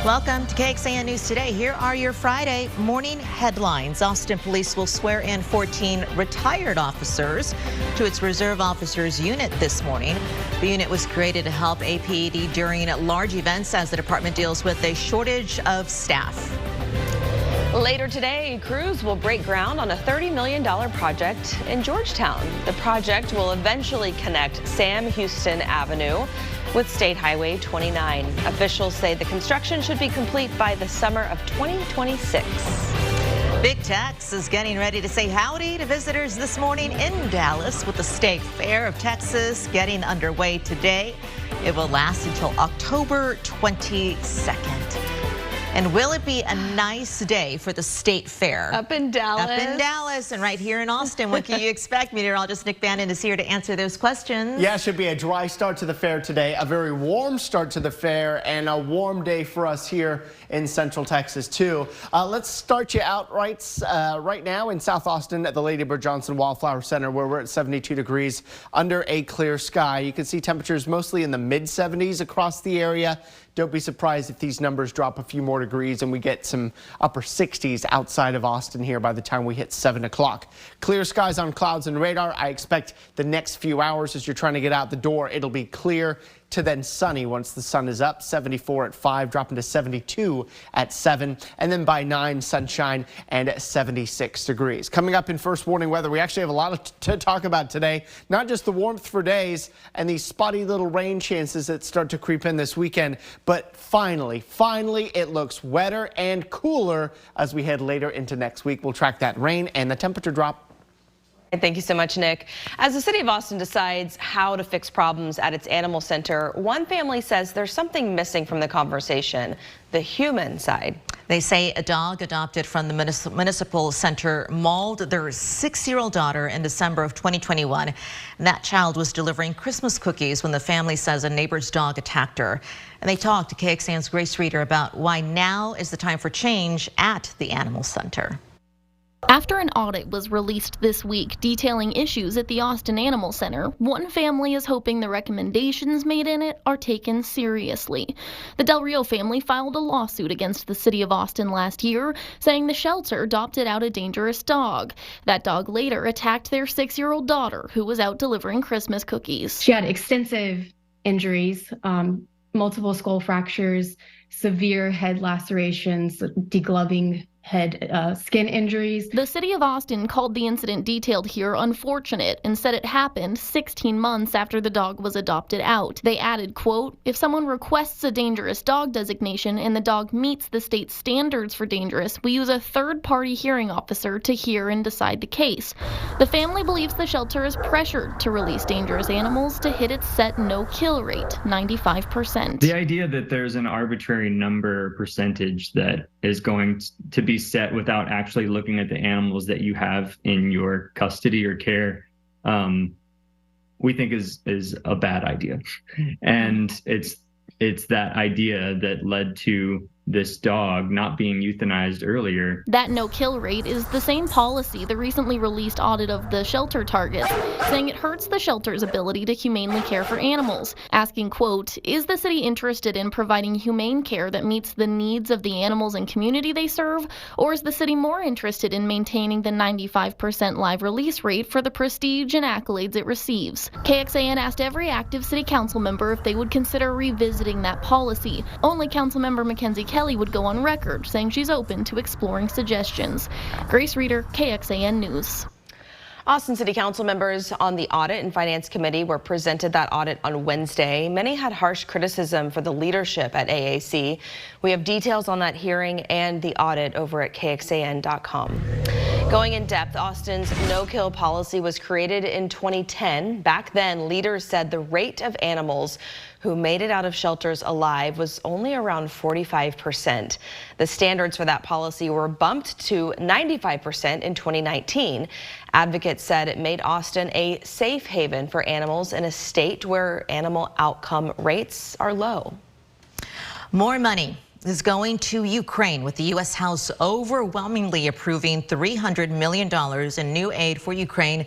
Welcome to KXAN News Today. Here are your Friday morning headlines. Austin Police will swear in 14 retired officers to its Reserve Officers Unit this morning. The unit was created to help APD during large events as the department deals with a shortage of staff. Later today, crews will break ground on a $30 million project in Georgetown. The project will eventually connect Sam Houston Avenue with State Highway 29. Officials say the construction should be complete by the summer of 2026. Big Tex is getting ready to say howdy to visitors this morning in Dallas with the State Fair of Texas getting underway today. It will last until October 22nd. And will it be a nice day for the State Fair? Up in Dallas. Up in Dallas and right here in Austin. What can you expect? Meteorologist Nick Bannon is here to answer those questions. Yeah, it should be a dry start to the fair today, a very warm start to the fair, and a warm day for us here in Central Texas, too. Let's start you out right now in South Austin at the Lady Bird Johnson Wildflower Center, where we're at 72 degrees under a clear sky. You can see temperatures mostly in the mid-70s across the area. Don't be surprised if these numbers drop a few more degrees and we get some upper 60s outside of Austin here by the time we hit 7 o'clock. Clear skies on clouds and radar. I expect the next few hours as you're trying to get out the door, it'll be clear to then sunny once the sun is up. 74 at 5, dropping to 72 at 7, and then by 9, sunshine and 76 degrees. Coming up in First Warning Weather, we actually have a lot to talk about today. Not just the warmth for days and these spotty little rain chances that start to creep in this weekend, but finally, it looks wetter and cooler as we head later into next week. We'll track that rain and the temperature drop. Thank you so much, Nick. As the city of Austin decides how to fix problems at its animal center, one family says there's something missing from the conversation, the human side. They say a dog adopted from the municipal center mauled their 6-year-old daughter in December of 2021. That child was delivering Christmas cookies when the family says a neighbor's dog attacked her. And they talked to KXAN's Grace Reader about why now is the time for change at the animal center. After an audit was released this week detailing issues at the Austin Animal Center, one family is hoping the recommendations made in it are taken seriously. The Del Rio family filed a lawsuit against the city of Austin last year, saying the shelter adopted out a dangerous dog. That dog later attacked their 6-year-old daughter, who was out delivering Christmas cookies. She had extensive injuries, multiple skull fractures, severe head lacerations, degloving head skin injuries. The city of Austin called the incident detailed here unfortunate and said it happened 16 months after the dog was adopted out. They added, quote, if someone requests a dangerous dog designation and the dog meets the state standards for dangerous, we use a third-party hearing officer to hear and decide the case. The family believes the shelter is pressured to release dangerous animals to hit its set no-kill rate, 95%. The idea that there's an arbitrary number or percentage that is going to be set without actually looking at the animals that you have in your custody or care, we think is a bad idea. And it's that idea that led to this dog not being euthanized earlier. That no-kill rate is the same policy the recently released audit of the shelter targets, saying it hurts the shelter's ability to humanely care for animals, asking, quote, is the city interested in providing humane care that meets the needs of the animals and community they serve, or is the city more interested in maintaining the 95% live release rate for the prestige and accolades it receives? KXAN asked every active city council member if they would consider revisiting that policy. Only Councilmember Mackenzie Kelly would go on record saying she's open to exploring suggestions. Grace Reader, KXAN News. Austin City Council members on the Audit and Finance Committee were presented that audit on Wednesday. Many had harsh criticism for the leadership at AAC. We have details on that hearing and the audit over at KXAN.com. Going in depth, Austin's no-kill policy was created in 2010. Back then, leaders said the rate of animals who made it out of shelters alive was only around 45%. The standards for that policy were bumped to 95% in 2019. Advocates said it made Austin a safe haven for animals in a state where animal outcome rates are low. More money is going to Ukraine, with the U.S. House overwhelmingly approving $300 million in new aid for Ukraine.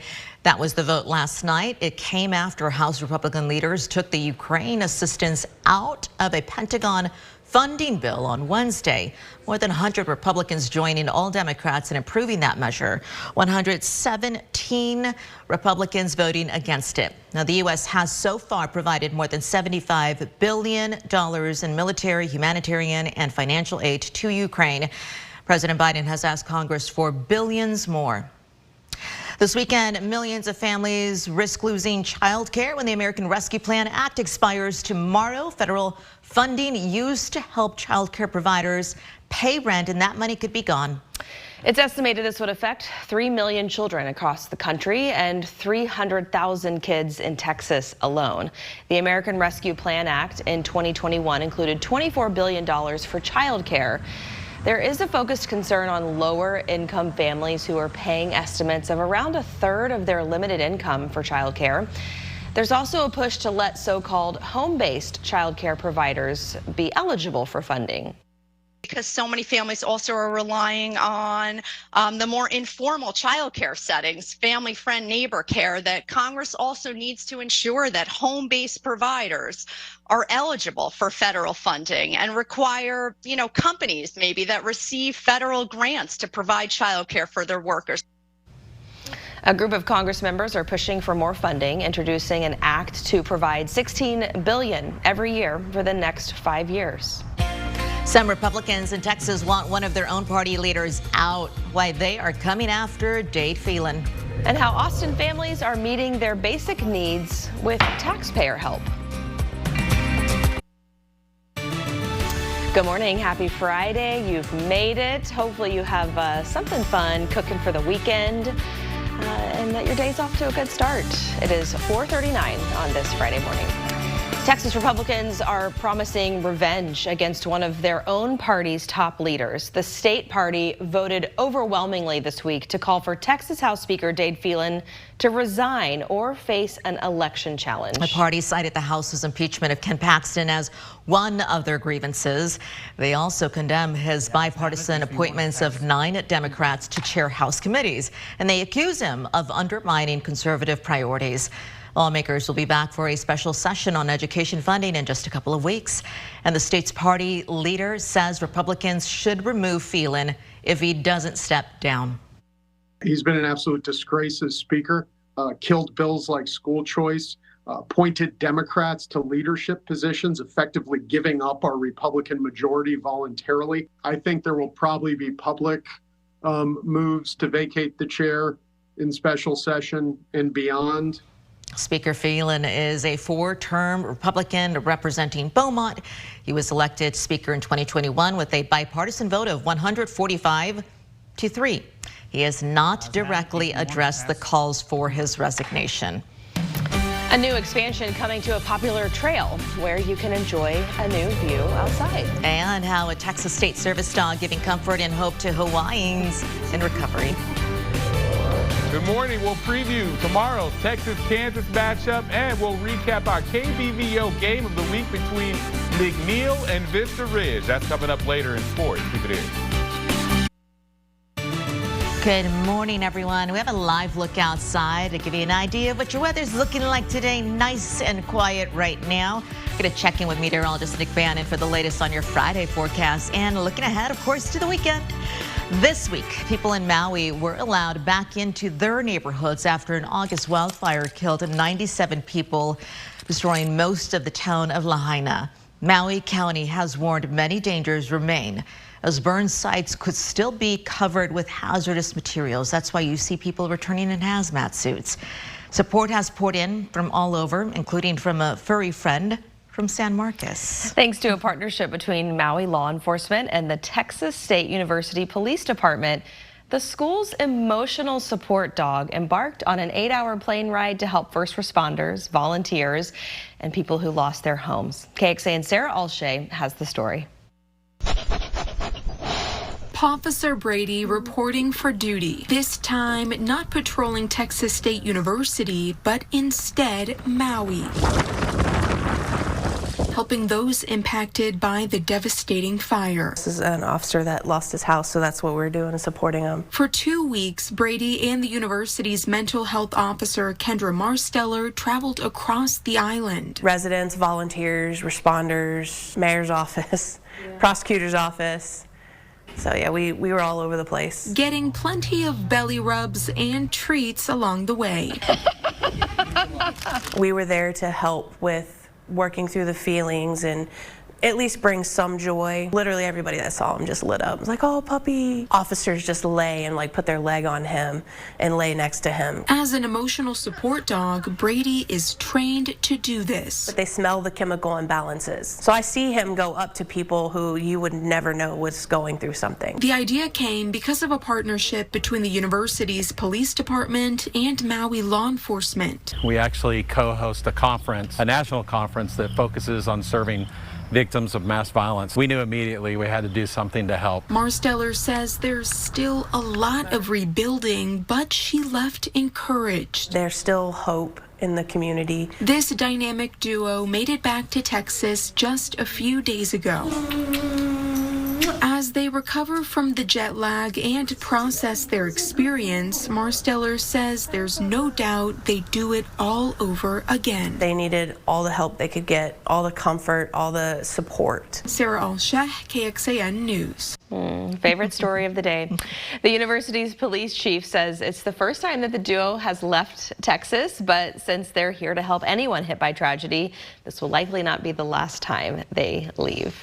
That was the vote last night. It came after House Republican leaders took the Ukraine assistance out of a Pentagon funding bill on Wednesday. More than 100 Republicans joining all Democrats in approving that measure. 117 Republicans voting against it. Now, the U.S. has so far provided more than $75 billion in military, humanitarian, and financial aid to Ukraine. President Biden has asked Congress for billions more. This weekend, millions of families risk losing child care when the American Rescue Plan Act expires tomorrow. Federal funding used to help child care providers pay rent, and that money could be gone. It's estimated this would affect 3 million children across the country and 300,000 kids in Texas alone. The American Rescue Plan Act in 2021 included $24 billion for child care. There is a focused concern on lower income families who are paying estimates of around a third of their limited income for child care. There's also a push to let so-called home-based child care providers be eligible for funding. Because so many families also are relying on the more informal childcare settings, family, friend, neighbor care, that Congress also needs to ensure that home-based providers are eligible for federal funding and require, companies maybe that receive federal grants to provide childcare for their workers. A group of Congress members are pushing for more funding, introducing an act to provide $16 billion every year for the next 5 years. Some Republicans in Texas want one of their own party leaders out. Why they are coming after Dade Phelan. And how Austin families are meeting their basic needs with taxpayer help. Good morning. Happy Friday. You've made it. Hopefully you have something fun cooking for the weekend and that your day's off to a good start. It is 4:39 on this Friday morning. Texas Republicans are promising revenge against one of their own party's top leaders. The state party voted overwhelmingly this week to call for Texas House Speaker Dade Phelan to resign or face an election challenge. The party cited the House's impeachment of Ken Paxton as one of their grievances. They also condemn his bipartisan appointments of 9 Democrats to chair House committees, and they accuse him of undermining conservative priorities. Lawmakers will be back for a special session on education funding in just a couple of weeks. And the state's party leader says Republicans should remove Phelan if he doesn't step down. He's been an absolute disgrace as Speaker, killed bills like school choice, appointed Democrats to leadership positions, effectively giving up our Republican majority voluntarily. I think there will probably be public moves to vacate the chair in special session and beyond. Speaker Phelan is a 4-term Republican representing Beaumont. He was elected Speaker in 2021 with a bipartisan vote of 145 to 3. He has not directly addressed the calls for his resignation. A new expansion coming to a popular trail where you can enjoy a new view outside. And how a Texas State Service dog giving comfort and hope to Hawaiians in recovery. Good morning. We'll preview tomorrow's Texas-Kansas matchup, and we'll recap our KBVO game of the week between McNeil and Vista Ridge. That's coming up later in sports. Keep it in. Good morning, everyone. We have a live look outside to give you an idea of what your weather's looking like today. Nice and quiet right now. Going to check in with meteorologist Nick Bannon for the latest on your Friday forecast and looking ahead, of course, to the weekend. This week, people in Maui were allowed back into their neighborhoods after an August wildfire killed 97 people, destroying most of the town of Lahaina. Maui County has warned many dangers remain, as burn sites could still be covered with hazardous materials. That's why you see people returning in hazmat suits. Support has poured in from all over, including from a furry friend from San Marcos. Thanks to a partnership between Maui law enforcement and the Texas State University Police Department, the school's emotional support dog embarked on an 8-hour plane ride to help first responders, volunteers, and people who lost their homes. KXAN's Sarah Alshay has the story. Officer Brady reporting for duty, this time not patrolling Texas State University, but instead Maui. helping those impacted by the devastating fire. This is an officer that lost his house, so that's what we're doing, is supporting him. For 2 weeks, Brady and the university's mental health officer, Kendra Marsteller, traveled across the island. Residents, volunteers, responders, mayor's office, prosecutor's office. So yeah, we were all over the place. Getting plenty of belly rubs and treats along the way. We were there to help with working through the feelings and at least bring some joy. Literally everybody that saw him just lit up. It was like, oh, puppy. Officers just lay and like put their leg on him and lay next to him. As an emotional support dog, Brady is trained to do this. But they smell the chemical imbalances. So I see him go up to people who you would never know was going through something. The idea came because of a partnership between the university's police department and Maui law enforcement. We actually co-host a conference, a national conference that focuses on serving victims of mass violence. We knew immediately we had to do something to help. Marsteller says there's still a lot of rebuilding, but she left encouraged. There's still hope in the community. This dynamic duo made it back to Texas just a few days ago. As they recover from the jet lag and process their experience, Marsteller says there's no doubt they'd do it all over again. They needed all the help they could get, all the comfort, all the support. Sarah Al-Sheh, KXAN News. Favorite story of the day. The university's police chief says it's the first time that the duo has left Texas, but since they're here to help anyone hit by tragedy, this will likely not be the last time they leave.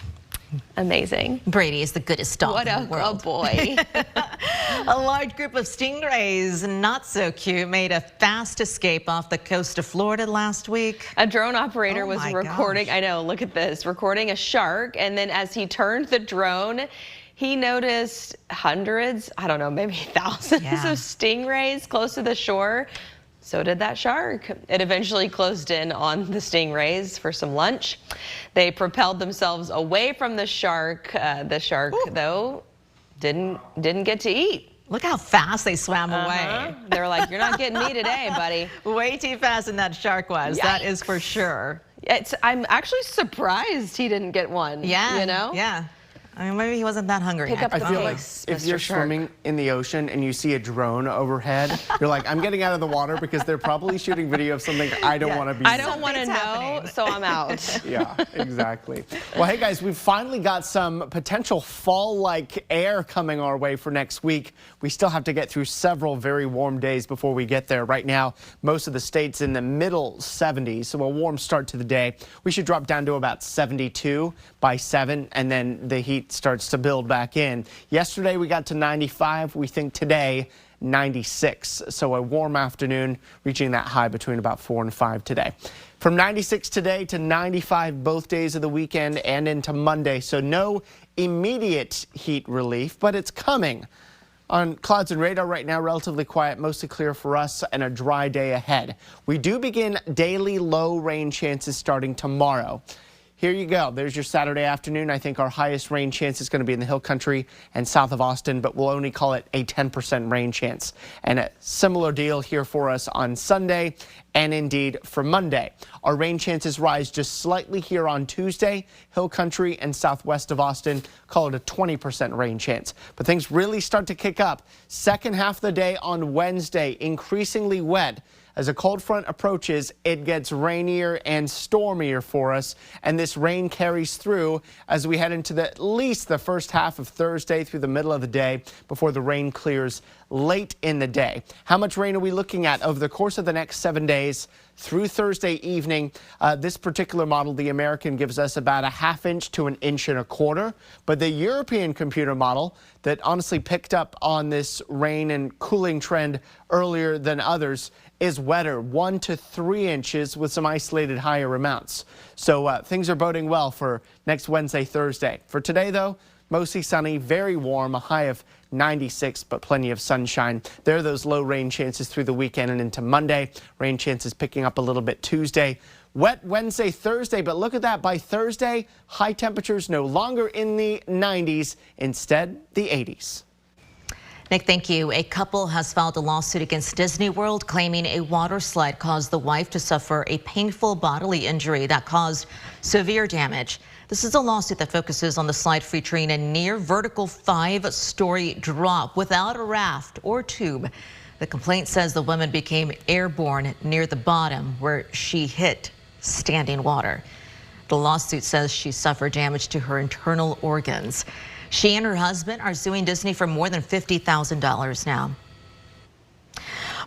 Amazing. Brady is the goodest dog in the world. What a boy. A large group of stingrays, not so cute, made a fast escape off the coast of Florida last week. A drone operator was recording, gosh. I know, look at this, recording a shark, and then as he turned the drone, he noticed hundreds, I don't know, maybe thousands of stingrays close to the shore. So did that shark. It eventually closed in on the stingrays for some lunch. They propelled themselves away from the shark. The shark, though, didn't get to eat. Look how fast they swam away. They're like, you're not getting me today, buddy. Way too fast than that shark was. Yikes. That is for sure. I'm actually surprised he didn't get one. Yeah. You know? Yeah. I mean, maybe he wasn't that hungry. Pick up the I feel like pace, if Mr. you're Shark. swimming in the ocean and you see a drone overhead, you're like, I'm getting out of the water because they're probably shooting video of something I don't want to be. I don't want to know, so I'm out. Yeah, exactly. Well, hey guys, we've finally got some potential fall-like air coming our way for next week. We still have to get through several very warm days before we get there. Right now, most of the states in the middle 70s, so a warm start to the day. We should drop down to about 72 by 7, and then the heat starts to build back in. Yesterday we got to 95. We think today 96. So a warm afternoon, reaching that high between about 4 and 5 today. From 96 today to 95 both days of the weekend and into Monday. So no immediate heat relief, but it's coming. On clouds and radar right now, relatively quiet, mostly clear for us, and a dry day ahead. We do begin daily low rain chances starting tomorrow. Here you go. There's your Saturday afternoon. I think our highest rain chance is going to be in the Hill Country and south of Austin, but we'll only call it a 10% rain chance. And a similar deal here for us on Sunday and indeed for Monday. Our rain chances rise just slightly here on Tuesday. Hill Country and southwest of Austin, call it a 20% rain chance. But things really start to kick up. Second half of the day on Wednesday, increasingly wet. As a cold front approaches, it gets rainier and stormier for us, and this rain carries through as we head into at least the first half of Thursday through the middle of the day before the rain clears late in the day. How much rain are we looking at over the course of the next 7 days through Thursday evening? This particular model, the American, gives us about a ½ inch to 1.25 inches. But the European computer model that honestly picked up on this rain and cooling trend earlier than others is wetter, 1 to 3 inches with some isolated higher amounts. So things are boding well for next Wednesday, Thursday. For today, though, mostly sunny, very warm, a high of 96, but plenty of sunshine. There are those low rain chances through the weekend and into Monday. Rain chances picking up a little bit Tuesday. Wet Wednesday, Thursday, but look at that. By Thursday, high temperatures no longer in the 90s, instead the 80s. Nick, thank you. A couple has filed a lawsuit against Disney World claiming a water slide caused the wife to suffer a painful bodily injury that caused severe damage. This is a lawsuit that focuses on the slide featuring a near vertical 5-story drop without a raft or tube. The complaint says the woman became airborne near the bottom where she hit standing water. The lawsuit says she suffered damage to her internal organs. She and her husband are suing Disney for more than $50,000 now.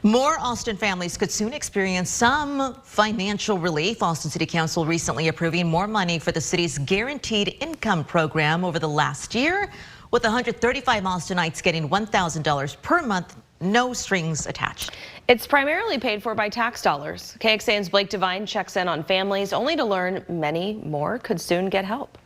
More Austin families could soon experience some financial relief. Austin City Council recently approving more money for the city's guaranteed income program over the last year, with 135 Austinites getting $1,000 per month, no strings attached. It's primarily paid for by tax dollars. KXAN's Blake Devine checks in on families only to learn many more could soon get help.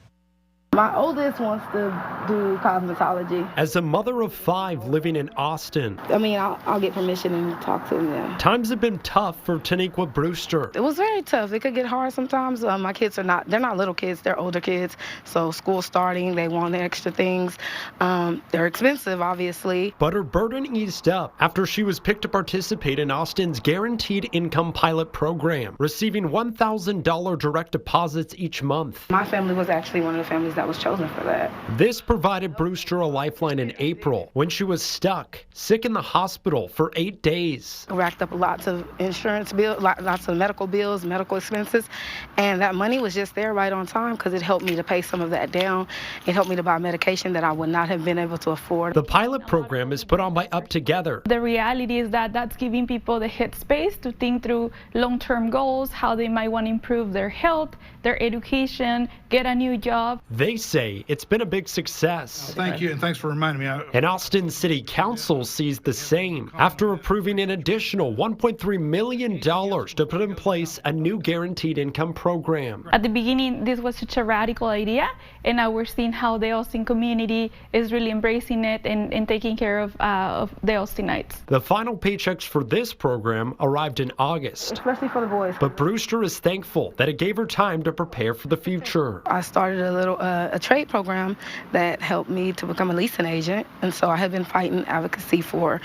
My oldest wants to do cosmetology. As a mother of 5 living in Austin, I mean, I'll get permission and talk to them. Times have been tough for Taniqua Brewster. It was very tough. It could get hard sometimes. My kids they're not little kids, they're older kids. So school starting, they want extra things. They're expensive, obviously. But her burden eased up after she was picked to participate in Austin's Guaranteed Income Pilot Program, receiving $1,000 direct deposits each month. My family was actually one of the families that was chosen for that. This provided Brewster a lifeline in April when she was stuck, sick in the hospital for 8 days. Racked up lots of insurance bills, lots of medical bills, medical expenses, and that money was just there right on time because it helped me to pay some of that down. It helped me to buy medication that I would not have been able to afford. The pilot program is put on by Up Together. The reality is that that's giving people the headspace to think through long-term goals, how they might want to improve their health, their education, get a new job. They say it's been a big success. Thank you, and thanks for reminding me. And Austin City Council sees the same after approving an additional $1.3 million to put in place a new guaranteed income program. At the beginning, this was such a radical idea, and now we're seeing how the Austin community is really embracing it and taking care of the Austinites. The final paychecks for this program arrived in August. Especially for the boys. But Brewster is thankful that it gave her time to prepare for the future. I started a trade program that helped me to become a leasing agent, and so I have been fighting advocacy for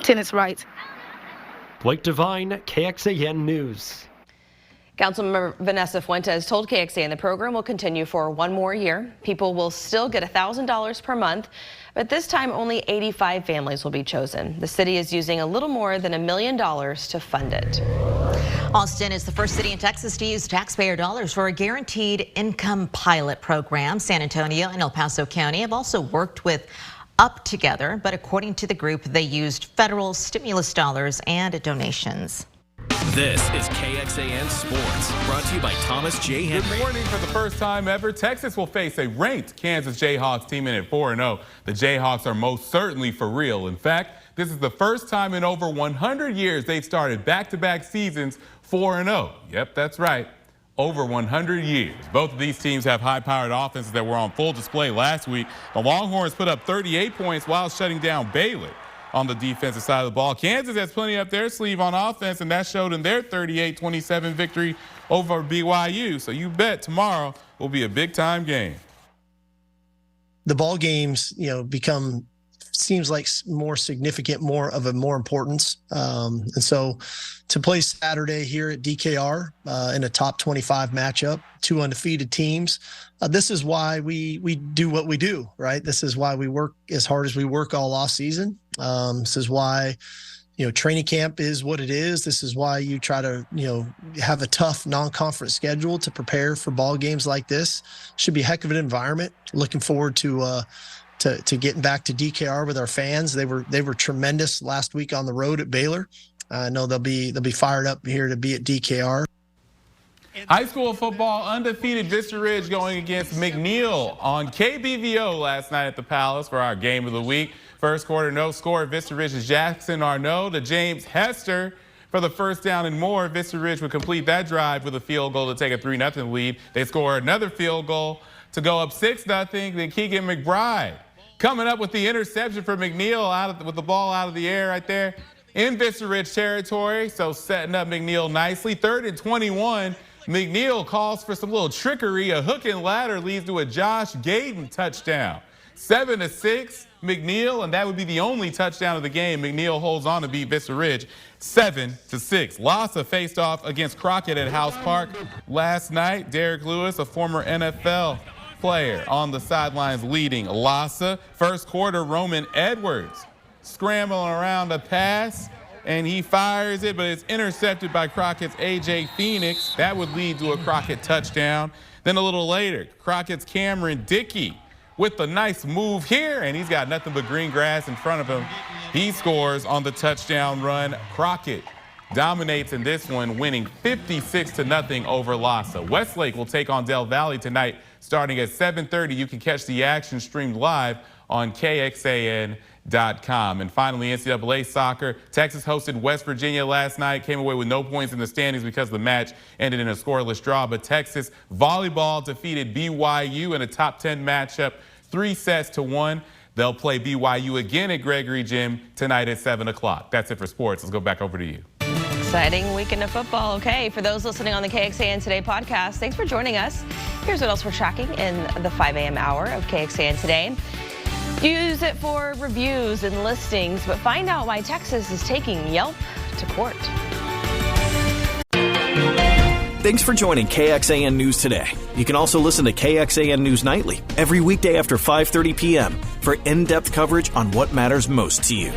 tenants' rights. Blake Devine, KXAN News. Councilmember Vanessa Fuentes told KXAN the program will continue for 1 more year. People will still get $1,000 per month, but this time only 85 families will be chosen. The city is using a little more than $1 million to fund it. Austin is the first city in Texas to use taxpayer dollars for a guaranteed income pilot program. San Antonio and El Paso County have also worked with Up Together, but according to the group, they used federal stimulus dollars and donations. This is KXAN Sports, brought to you by Thomas J. Henry. Good morning. For the first time ever, Texas will face a ranked Kansas Jayhawks team in at 4-0. The Jayhawks are most certainly for real. In fact, this is the first time in over 100 years they've started back-to-back seasons 4-0. Yep, that's right. Over 100 years. Both of these teams have high-powered offenses that were on full display last week. The Longhorns put up 38 points while shutting down Baylor on the defensive side of the ball. Kansas has plenty up their sleeve on offense, and that showed in their 38-27 victory over BYU. So you bet tomorrow will be a big-time game. The ball games, become seems like more significant, more importance. And so to play Saturday here at DKR in a top 25 matchup, 2 undefeated teams, this is why we do what we do, right? This is why we work as hard as we work all off season. This is why, training camp is what it is. This is why you try to, have a tough non-conference schedule to prepare for ball games like this. Should be a heck of an environment. Looking forward to getting back to DKR with our fans. They were tremendous last week on the road at Baylor. I know they'll be fired up here to be at DKR. High school football, undefeated Vista Ridge going against McNeil on KBVO last night at the Palace for our game of the week. First quarter, no score. Vista Ridge's Jackson Arnaud to James Hester for the first down and more. Vista Ridge would complete that drive with a field goal to take a 3-0 lead. They score another field goal to go up 6-0. Then Keegan McBride coming up with the interception for McNeil with the ball out of the air right there in Vista Ridge territory. So setting up McNeil nicely. 3rd and 21. McNeil calls for some little trickery. A hook and ladder leads to a Josh Gayden touchdown. 7-6, McNeil, and that would be the only touchdown of the game. McNeil holds on to beat Vista Ridge 7-6. Lassa faced off against Crockett at House Park last night. Derek Lewis, a former NFL player, on the sidelines leading Lassa. First quarter, Roman Edwards scrambling around a pass, and he fires it, but it's intercepted by Crockett's A.J. Phoenix. That would lead to a Crockett touchdown. Then a little later, Crockett's Cameron Dickey with a nice move here, and he's got nothing but green grass in front of him. He scores on the touchdown run. Crockett dominates in this one, winning 56-0 over Lassa. Westlake will take on Del Valle tonight, starting at 7:30. You can catch the action streamed live on KXAN.com. And finally, NCAA soccer. Texas hosted West Virginia last night, came away with no points in the standings because the match ended in a scoreless draw. But Texas volleyball defeated BYU in a top 10 matchup, 3-1. They'll play BYU again at Gregory Gym tonight at 7 o'clock. That's it for sports. Let's go back over to you. Exciting weekend of football. Okay, for those listening on the KXAN Today podcast, thanks for joining us. Here's what else we're tracking in the 5 a.m. hour of KXAN Today. Use it for reviews and listings, but find out why Texas is taking Yelp to court. Thanks for joining KXAN News Today. You can also listen to KXAN News Nightly every weekday after 5:30 p.m. for in-depth coverage on what matters most to you.